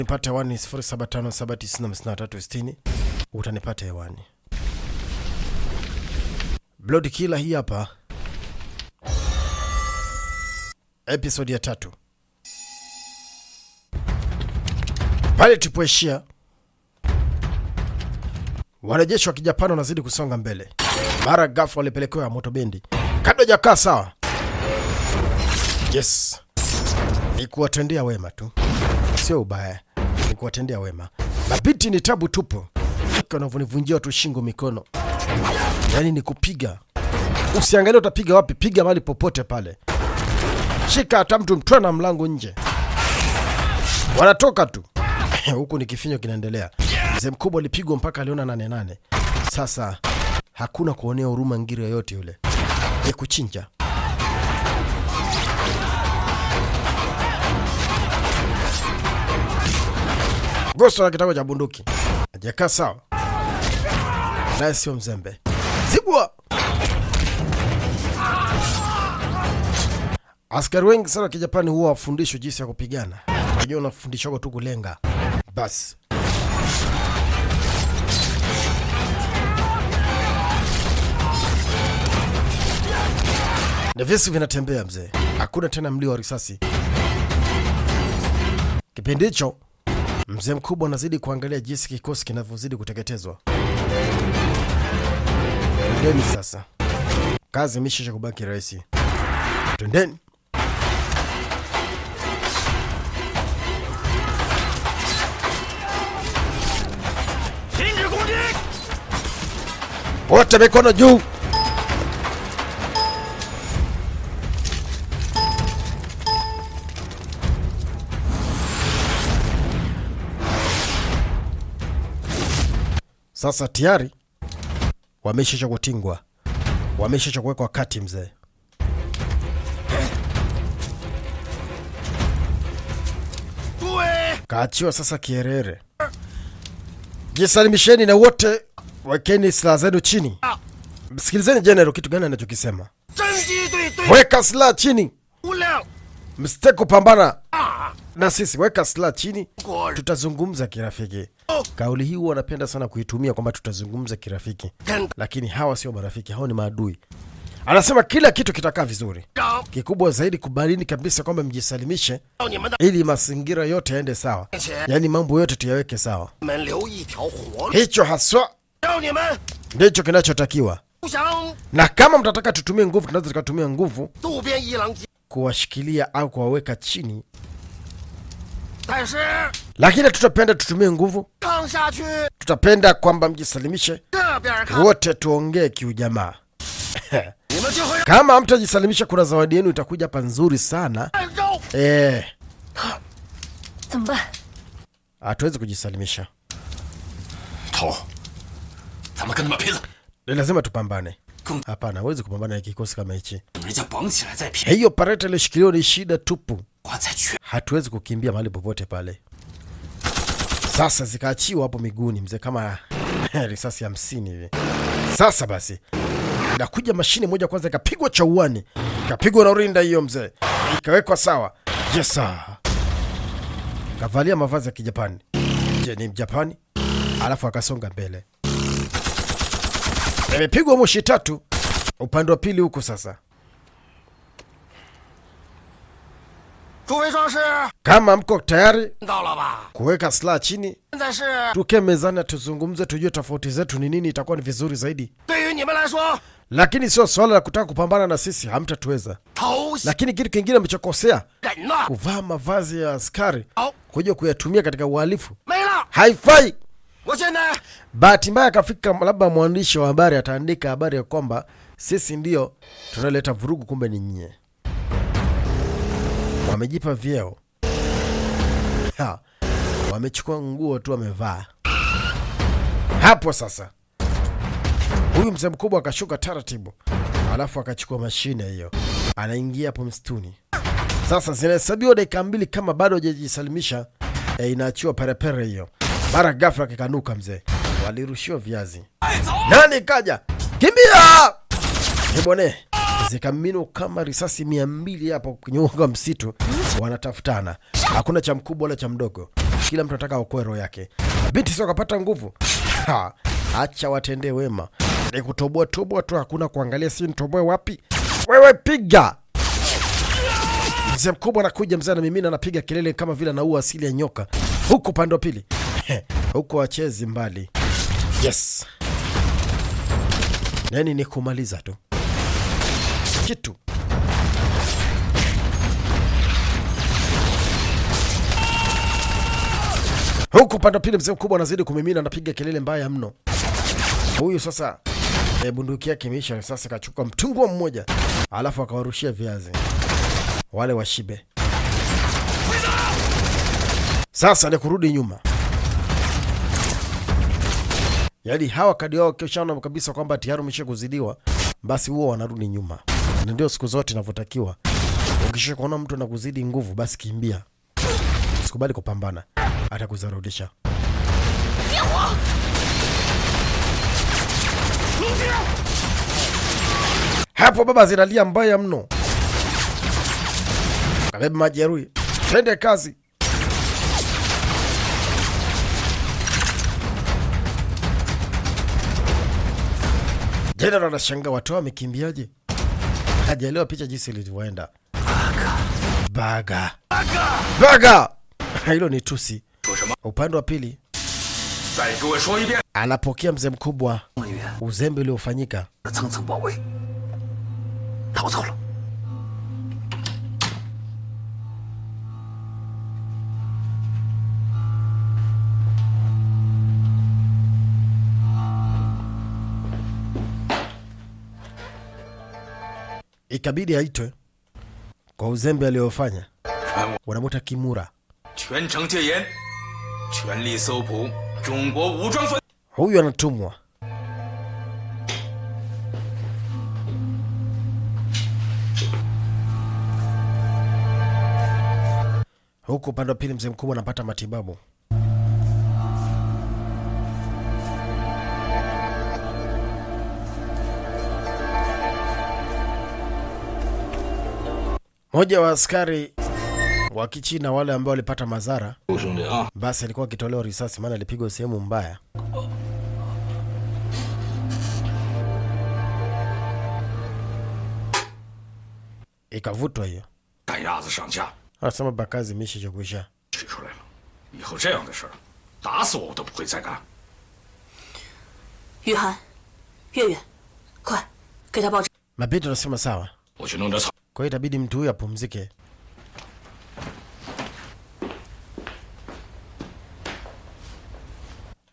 Nipate hewani 0757905360. Utanipata hewani. Blood Killer hii hapa. Episode ya 3. Pale tupoishia, wanajeshi wa Kijapani wanazidi kusonga mbele. Mara ghafla walipelekewa moto bendi. Kabla hajakaa sawa. Yes. Ni kuwatendea wema tu. Sio ubaya. Ni kuwatendea wema. Mabiti ni tabu tupo. Wanavyonivunjia watu shingo mikono. Yaani ni kupiga. Usiangalie utapiga wapi, piga mahali popote pale. Shika hata mtu mtoe na mlango nje. Wanatoka tu. Huku ni kifinyo kinaendelea. Mzee mkubwa alipigwa mpaka aliona 8-8. Sasa hakuna kuonea huruma ngiri yoyote yule. Ni kuchinja. Gosto na kitabu cha bunduki. Hajakaa sawa. Naye sio mzembe. Zibwa! Askari wengi sana Kijapani huwa wafundishwa jinsi ya kupigana. Wenyewe wanafundishwa tu kulenga. Basi. Na visu vinatembea mzee. Hakuna tena mlio wa risasi. Kipindi hicho mzee mkubwa anazidi kuangalia jinsi kikosi kinavyozidi kuteketezwa. Twendeni sasa. Kazi imeshaisha kubaki rahisi. Twendeni. Wote mikono juu. Sasa tayari wameshaisha kutingwa. Wameshaisha kuwekwa kati mzee. Kaachiwa sasa kierere. Jisalimisheni na wote wekeni silaha zenu chini. Msikilizeni general kitu gani anachokisema. Weka silaha chini. Msitaki kupambana na sisi, weka silaha chini. Tutazungumza kirafiki. Kauli hii wanapenda sana kuitumia kwamba tutazungumza kirafiki. Lakini hawa sio marafiki, hao ni maadui. Anasema kila kitu kitakaa vizuri. Kikubwa zaidi kubalini kabisa kwamba mjisalimishe ili mazingira yote yaende sawa. Yaani mambo yote tuyaweke sawa. Hicho haswa ndicho kinachotakiwa. Na kama mtataka tutumie nguvu, tunaweza tukatumia nguvu kuwashikilia au kuwaweka chini. Lakini tutapenda tutumie nguvu. Tutapenda kwamba mjisalimishe. Wote tuongee kiujamaa. Kama hamtajisalimisha kuna zawadi yenu itakuja hapa nzuri sana. Hatuwezi kujisalimisha. Lazima tupambane. Hapana, hawezi kupambana na kikosi kama hichi. Hiyo pareta ile shikilio ni shida tupu. Hatuwezi kukimbia mahali popote pale. Sasa zikaachiwa hapo miguuni mzee kama risasi 50 hivi. Sasa basi inakuja mashine moja kwanza ikapigwa chauani. Ikapigwa na urinda hiyo mzee. Ikawekwa sawa. Yes sir. Kavalia mavazi ya Kijapani. Je, ni Mjapani? Alafu akasonga mbele. Imepigwa moshi 3 upande wa pili huko sasa. Kama mko tayari kuweka silaha chini, tuke mezani tuzungumze, tujue tofauti zetu ni nini, itakuwa ni vizuri zaidi. Lakini sio swala la kutaka kupambana na sisi, hamtatuweza. Lakini kitu kingine mchokosea, kuvaa mavazi ya askari kuja kuyatumia katika uhalifu haifai. Bahati mbaya kafika labda mwandishi wa habari ataandika habari ya kwamba sisi ndio tunaleta vurugu, kumbe ni nyie. Wamejipa vyeo. Wamechukua nguo tu wamevaa. Hapo sasa huyu mzee mkubwa akashuka taratibu. Alafu akachukua mashine hiyo. Anaingia hapo msituni. Sasa zinahesabiwa dakika 2 kama bado hajajisalimisha. Inaachiwa perepere hiyo. Mara ghafla kikanuka mzee. Walirushiwa viazi. Nani kaja? Kimbia! Hebone. Zikamino kama risasi 200 hapo kwenye uga msitu. Wanatafutana. Hakuna cha mkubwa wala cha mdogo. Kila mtu anataka aokoe roho yake. Binti sio kapata nguvu. Ha, acha watendee wema. Ni kutoboa toboa tu, hakuna kuangalia si nitoboe wapi. Wewe piga. Mzee mkubwa anakuja, mzee na mimina anapiga kelele kama vile anaua asili ya nyoka. Huko pande wa pili. Huko wachezi mbali. Yes. Nani ni kumaliza tu. Kitu. Huku pande pili mzee mkubwa anazidi kumimina, anapiga kelele mbaya mno. Huyu sasa bunduki yake imeisha, sasa kachukua mtungwa mmoja, alafu akawarushia viazi. Wale washibe. Sasa ni kurudi nyuma. Yaani hawa kadi yao kishaona kabisa kwamba tayari umesha kuzidiwa, basi huo wanarudi nyuma. Na ndio siku zote inavyotakiwa. Ukisha kuona mtu anakuzidi nguvu, basi kimbia. Usikubali kupambana, atakuzarudisha. Hapo baba zinalia mbaya mno. Kabeba majeruhi. Twende kazi. General anashangaa watu wamekimbiaje? Hajaelewa picha jinsi ilivyoenda. Baga. Baga. Hilo ni tusi. Upande wa pili anapokea mzee mkubwa uzembe uliofanyika. Ikabidi aitwe kwa uzembe aliofanya. Wanamuita Kimura. Huyu anatumwa. Huku upande wa pili mzee mkubwa anapata matibabu. Moja wa askari wa Kichina wale ambao walipata madhara, basi alikuwa akitolewa risasi maana alipigwa sehemu mbaya. Ikavutwa hiyo. Anasema bakazi imeisha chakwisha. Mabinti anasema sawa. Kwa hiyo itabidi mtu huyu apumzike.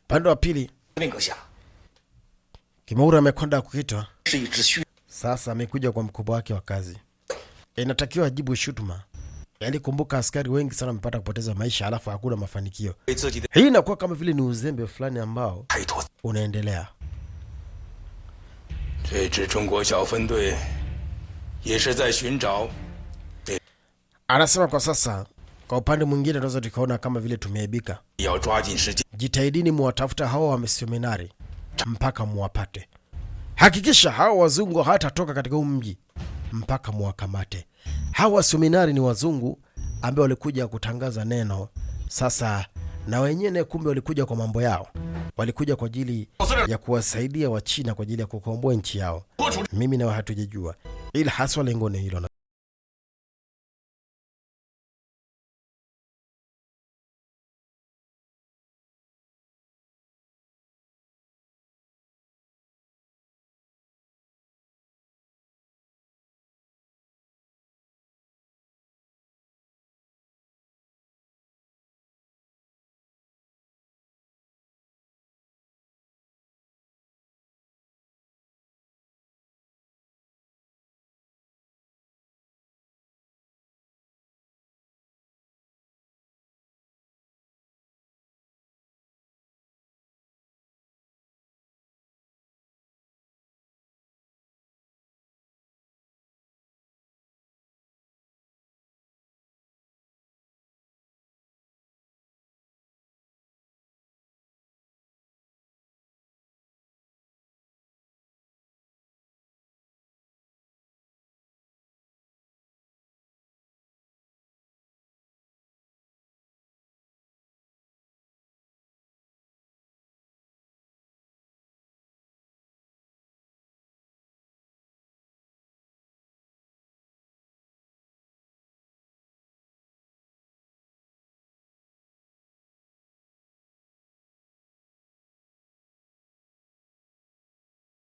Pande wa pili Kimura amekwenda kuitwa. Sasa amekuja kwa mkubwa wake wa kazi. Inatakiwa ajibu shutuma. Yaani kumbuka askari wengi sana wamepata kupoteza maisha alafu hakuna mafanikio. Hii inakuwa kama vile ni uzembe fulani ambao unaendelea. Anasema kwa sasa, kwa upande mwingine tunaweza tukaona kama vile tumeaibika. Jitahidini muwatafuta hawa wa miseminari mpaka muwapate. Hakikisha hawa wazungu hatatoka katika mji mpaka muwakamate. Hawa seminari ni wazungu ambao walikuja kutangaza neno. Sasa na wenyewe kumbe walikuja kwa mambo yao. Walikuja kwa ajili ya kuwasaidia wa China kwa ajili ya kukomboa nchi yao. Mimi na hatujajua. Ila haswa lengo ni hilo.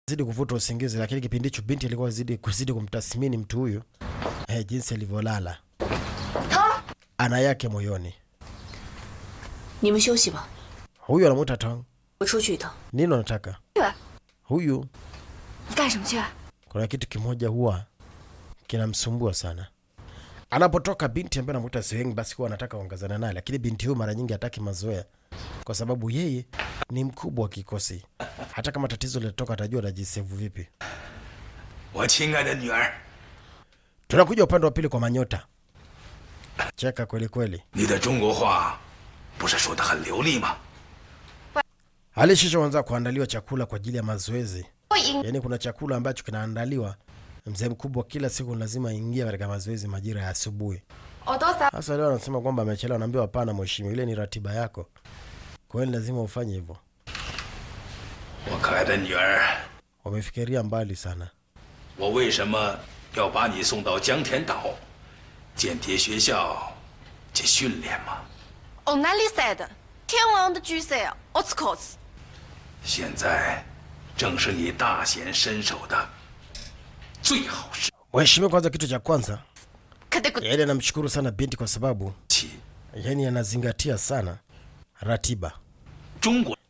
zidi kuvuta usingizi, lakini kipindi hicho binti alikuwa kuzidi kumtathmini mtu huyu jinsi alivyolala. Ana yake moyoni. Huyu anamuita Tang. Nini unataka? Huyu. Kuna kitu kimoja huwa kinamsumbua sana. Anapotoka binti ambaye anamuita Seheng, basi huwa anataka kuongezana naye, lakini binti huyu mara nyingi hataki mazoea kwa sababu yeye ni mkubwa wa kikosi. Hata kama tatizo litatoka atajua atajisevu vipi. Tunakuja upande wa pili kwa Manyota. Cheka kweli kweli. Alishisha wanza kuandaliwa chakula kwa ajili ya mazoezi. Yaani kuna chakula ambacho kinaandaliwa, mzee mkubwa kila siku lazima aingie katika mazoezi majira ya asubuhi. Sasa leo anasema kwamba amechelewa, anaambiwa hapana mheshimiwa, ile ni ratiba yako. Kwa hiyo lazima ufanye hivyo. Wamefikiria mbali sana. Mheshimiwa, kwanza kitu cha kwanza, yaani namshukuru sana binti kwa sababu yaani anazingatia sana ratiba.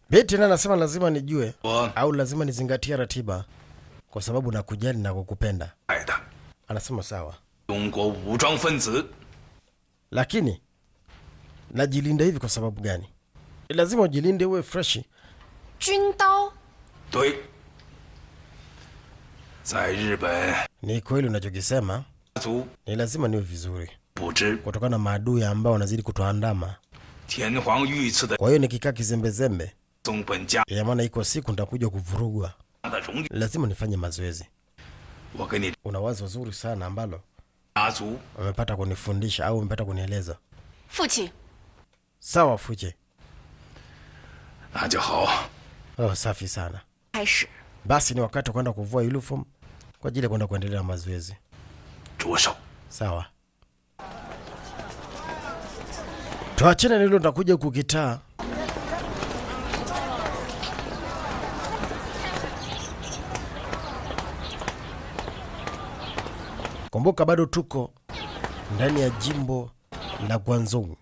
Binti na anasema lazima nijue au lazima nizingatie ratiba kwa sababu nakujali na kukupenda. Anasema sawa. Lakini najilinda hivi kwa sababu gani? Lazima ujilinde uwe fresh. Ni kweli unachokisema. Ni lazima niwe vizuri kutokana na maadui ambao wanazidi kutuandama. Kwa hiyo nikikaa kizembezembe, ya maana iko siku nitakuja kuvurugwa. Lazima nifanye mazoezi. Una wazo zuri sana ambalo umepata kunifundisha au umepata kunieleza. Fuchi. Sawa Fuchi. Oh, safi sana. Basi ni wakati kwenda kuvua uniform kwa ajili ya kwenda kuendelea na mazoezi. Sawa. Tuachane na hilo, nitakuja kukitaa. Kumbuka bado tuko ndani ya jimbo la Guangzhou.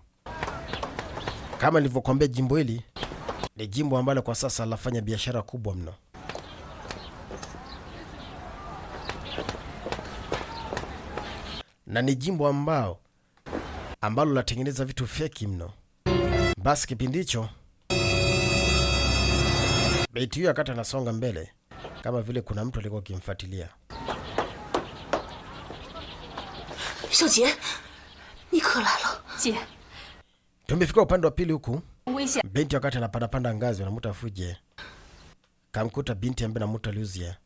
Kama nilivyokuambia, jimbo hili ni jimbo ambalo kwa sasa lafanya biashara kubwa mno. Na ni jimbo ambalo latengeneza vitu feki mno. Basi kipindi hicho binti huyo akata anasonga mbele kama vile kuna mtu alikuwa akimfuatilia. Xiaojie, ni ke lai le. Jie. Tumefika upande wa pili huku. Binti wakati anapanda ngazi anamuta Fuje. Kamkuta binti ambaye anamuta Luzia.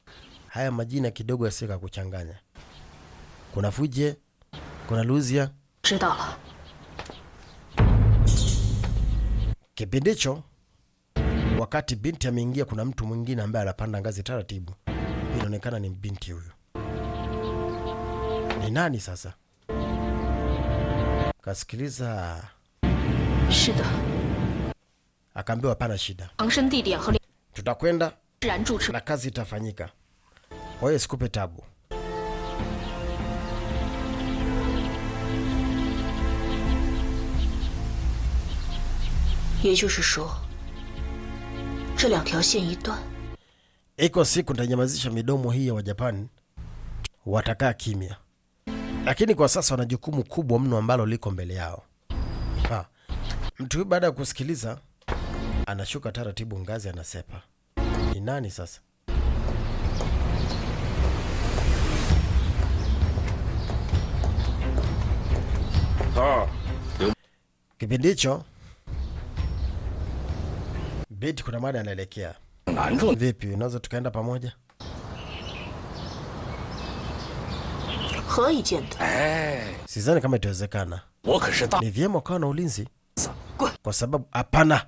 Haya majina kidogo yasika kuchanganya. Kuna Fuje, kuna Luzia. Zhidao. Kipindi hicho wakati binti ameingia, kuna mtu mwingine ambaye anapanda ngazi taratibu. Inaonekana ni binti huyo. Ni nani sasa? Kasikiliza. Shida. Akaambiwa hapana shida. Angshen Didi he tutakwenda na kazi itafanyika. Kwa hiyo sikupe tabu. Ye jiushi shuo, zhe liang tiao xian yi duan. Iko siku nitanyamazisha midomo hii ya Wajapani, watakaa kimya. Lakini kwa sasa wana jukumu kubwa mno ambalo liko mbele yao. Mtu huyu baada ya kusikiliza anashuka taratibu ngazi, anasepa. Ni nani sasa? Kipindi hicho binti kuna mada anaelekea. Vipi, unaweza tukaenda pamoja? Sidhani kama itawezekana. Ni vyema ukawa na ulinzi. Kwa sababu hapana.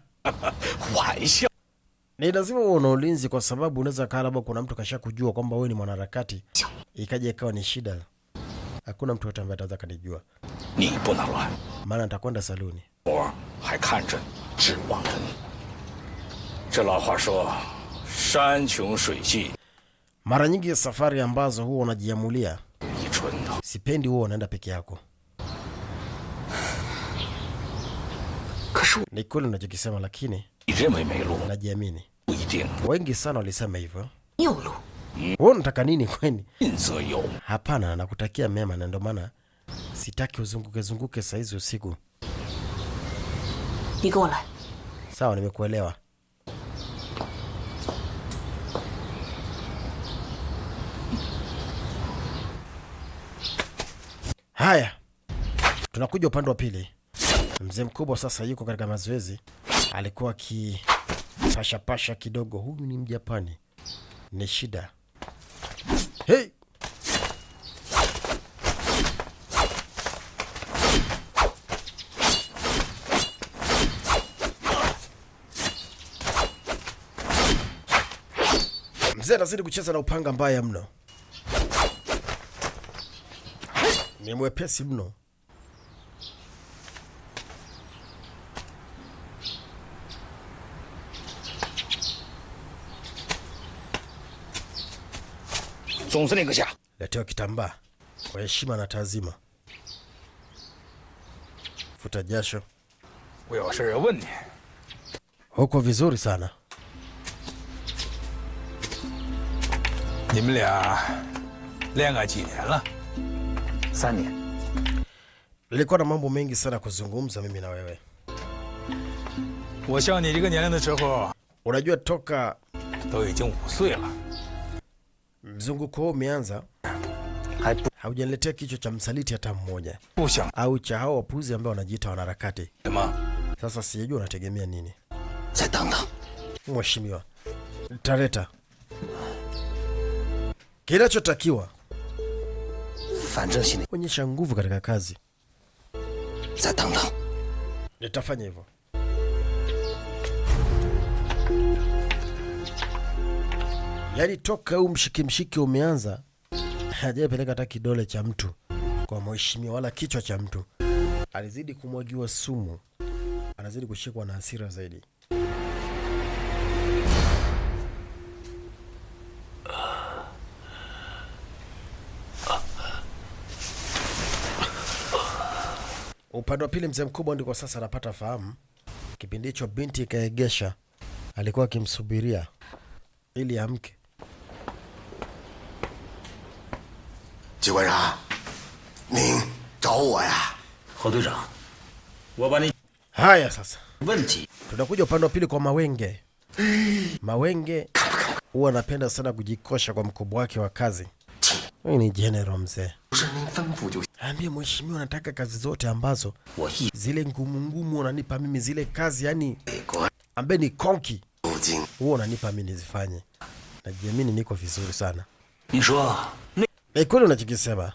Ni lazima uwe na ulinzi kwa sababu unaweza kaa labda kuna mtu kasha kujua kwamba wewe ni mwanaharakati, ikaja ikawa ni shida. Hakuna mtu yote ambaye ataweza kanijua. Maana nitakwenda saluni. Mara nyingi safari ambazo huwa unajiamulia, sipendi huwa unaenda peke yako. Ni kweli unachokisema, lakini najiamini. Wengi sana walisema hivyo. Wewe unataka nini kwani? Hapana, nakutakia mema na ndio maana sitaki uzunguke saizi usiku. Sawa, nimekuelewa. Haya, tunakuja upande wa pili. Mzee mkubwa sasa yuko katika mazoezi. Alikuwa akipasha kidogo. Huyu ni Mjapani. Ni shida. Hey! Mzee anazidi kucheza na upanga mbaya mno. Ni mwepesi mno. Letewa kitambaa kwa heshima na taazima. Futa jasho. Huko vizuri sana. Nilikuwa na mambo mengi sana kuzungumza mimi na wewe. Unajua toka mzunguko huu umeanza, haujaniletea kichwa cha msaliti hata mmoja, au cha hao wapuzi ambao wanajiita wanaharakati. Sasa sijajua unategemea nini. Mheshimiwa, nitaleta kinachotakiwa. Onyesha nguvu katika kazi. Nitafanya hivyo. Yaani toka huu mshiki umeanza, hajapeleka hata kidole cha mtu kwa mheshimiwa wala kichwa cha mtu. Alizidi kumwagiwa sumu. Anazidi kushikwa na hasira zaidi. Upande wa pili mzee mkubwa ndiko sasa anapata fahamu. Kipindi hicho binti kaegesha, alikuwa akimsubiria ili amke. Haya sasa. Tunakuja upande wa pili kwa Mawenge. Mawenge huwa anapenda sana kujikosha kwa mkubwa wake wa kazi. Huyu ni general mzee. Ambia mheshimiwa, nataka kazi zote ambazo zile ngumu unanipa mimi, zile kazi yani ambaye ni konki, huo unanipa mimi nizifanye. Najiamini niko vizuri sana. Ni kweli unachokisema.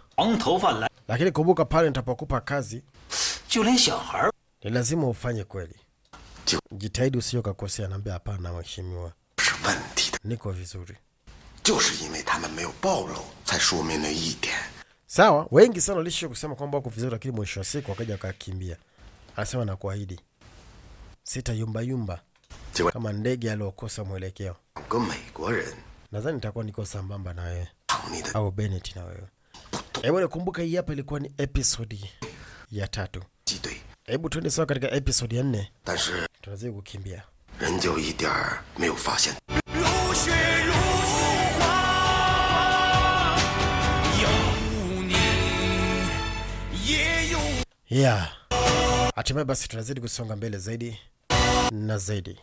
Lakini kumbuka pale nitapokupa kazi, ni lazima ufanye kweli. Jitahidi usio kakosea. Naambia hapana mheshimiwa, niko vizuri. Sawa, wengi sana walisho kusema kwamba wako vizuri, lakini mwisho wa siku wakaja wakakimbia. Anasema na kuahidi sita yumba kama ndege aliokosa mwelekeo. Nadhani nitakuwa niko sambamba na wewe au Bennett na wewe. Hebu nikumbuka hii hapa ilikuwa ni episode ya 3. Hebu tuende sawa katika episode ya 4. Tunazidi kukimbia. Yeah. Hatimaye basi tunazidi kusonga mbele zaidi na zaidi.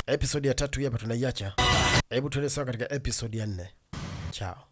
Episode ya 3 hapa tunaiacha. Hebu tuende sawa katika episode ya 4. Ciao.